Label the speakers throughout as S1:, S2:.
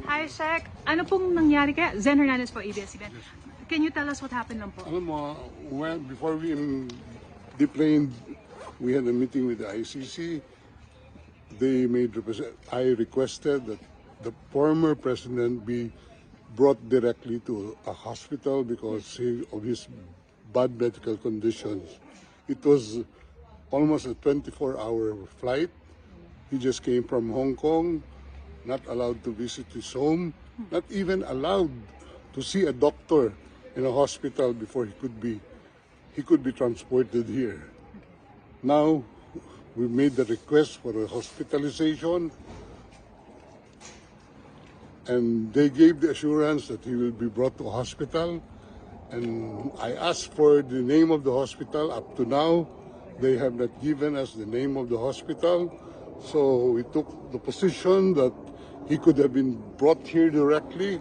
S1: Hi, Sec. Ano pong nangyari kaya? Zen Hernandez po, ABS-CBN. Can you tell us what happened lang po?
S2: Alam mo, well, before we deplaned, we had a meeting with the ICC. I requested that the former president be brought directly to a hospital because of his bad medical conditions. It was almost a 24-hour flight. He just came from Hong Kong, not allowed to visit his home, not even allowed to see a doctor in a hospital before he could be transported here. Now we made the request for a hospitalization, and they gave the assurance that he will be brought to a hospital. And I asked for the name of the hospital. Up to now, they have not given us the name of the hospital. So we took the position that he could have been brought here directly,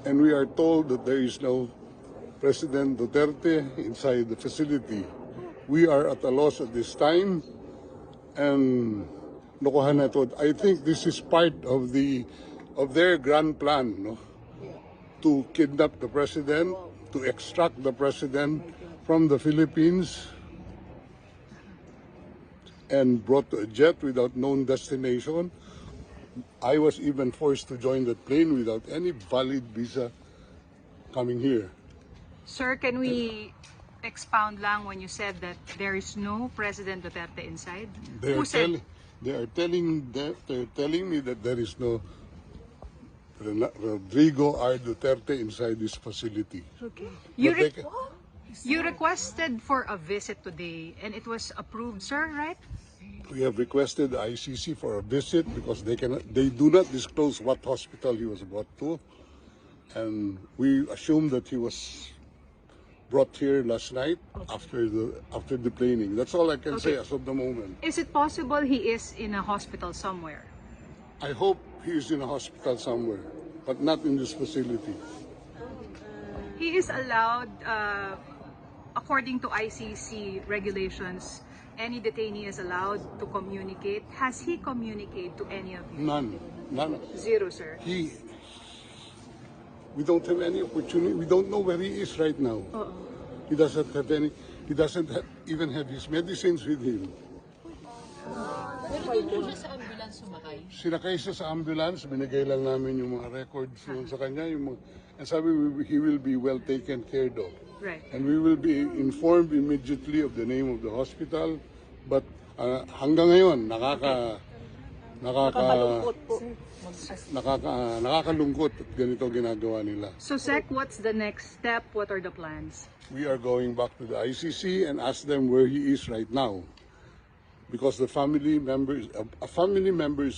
S2: and we are told that there is no President Duterte inside the facility. We are at a loss at this time, and lokohan na to. I think this is part of their grand plan, no? To kidnap the president, to extract the president from the Philippines, and brought to a jet without known destination. I was even forced to join the plane without any valid visa coming here.
S1: Sir, can we expound lang when you said that there is no President Duterte inside? Who said?
S2: They're telling me that there is no Rodrigo R. Duterte inside this facility.
S1: Okay.
S2: But
S1: You requested for a visit today and it was approved, sir, right?
S2: we have requested the ICC for a visit because they do not disclose what hospital he was brought to, and we assume that he was brought here last night after the planing. That's all I can say as of the moment.
S1: Is it possible he is in a hospital somewhere?
S2: I hope he is in a hospital somewhere, but not in this facility.
S1: He is allowed, according to ICC regulations, any detainee is allowed to communicate. Has he communicated to any of you?
S2: None.
S1: Zero, sir.
S2: We don't have any opportunity. We don't know where he is right now. He doesn't have any. He doesn't even have his medicines with him.
S3: Pero doon po siya sa ambulance sumakay.
S2: Sinakay siya sa ambulance, binigay lang namin yung mga records yun sa kanya, and sabi he will be well taken care of.
S1: Right.
S2: And we will be informed immediately of the name of the hospital, but hanggang ngayon nakakalungkot at ganito ginagawa nila.
S1: So, Sec, what's the next step? What are the plans?
S2: We are going back to the ICC and ask them where he is right now, because a family member is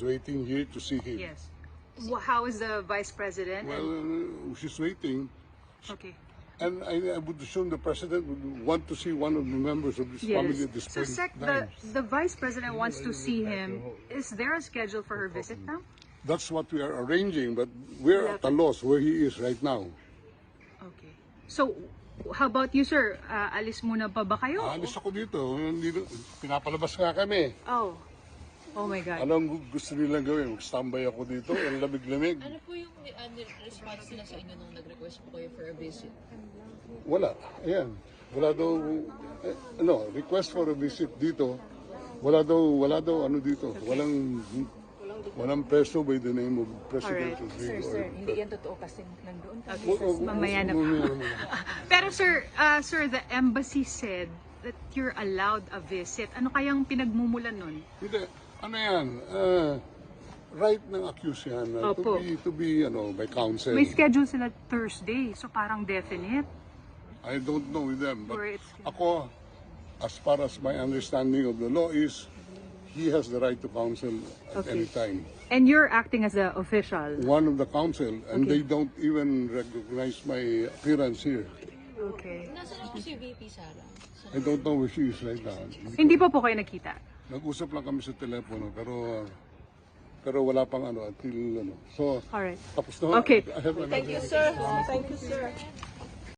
S2: waiting here to see him.
S1: Yes. How is the Vice President?
S2: Well, she's waiting,
S1: Okay.
S2: and I would assume the president would want to see one of the members of this family at this
S1: So,
S2: point.
S1: Sec, the Vice President wants to see him. Is there a schedule for her visit now?
S2: That's what we are arranging, but we're at a loss where he is right now.
S1: Okay. So, how about you, sir? Alis muna pa ba kayo?
S2: Alis ako dito. Pinapalabas nga kami.
S1: Oh. Oh my God.
S2: Anong gusto nilang gawin? Mag-standby ako dito. Ang lamig-lamig.
S3: Ano po yung response nila sa inyo nung nag-request po kayo for a visit?
S2: Wala. Ayan. Wala daw, request for a visit dito. Wala daw ano dito. Walang preso by the name of President Rodrigo.
S4: Sir, hindi yan totoo kasi nandoon kami.
S1: Mamaya na. Pero sir, the embassy said that you're allowed a visit. Ano kayang pinagmumulan nun?
S2: Hindi. Ano yan? Right ng accused yan.
S1: Opo.
S2: To be by counsel.
S1: May schedule sila Thursday, so parang definite.
S2: I don't know with them. But
S1: Or it's-
S2: ako, as far as my understanding of the law is, he has the right to counsel at any time.
S1: And you're acting as the official.
S2: One of the counsel, and
S1: Okay.
S2: they don't even recognize my appearance here.
S1: Okay.
S3: Nasaan po si VP Sara?
S2: I don't know where she is right now.
S1: Hindi pa po kayo nakita?
S2: Nag-usap lang kami sa telepono, pero wala pang until. So,
S1: Alright.
S2: tapos na.
S1: Okay.
S2: I have another-
S4: Thank you, sir. Thank you, sir.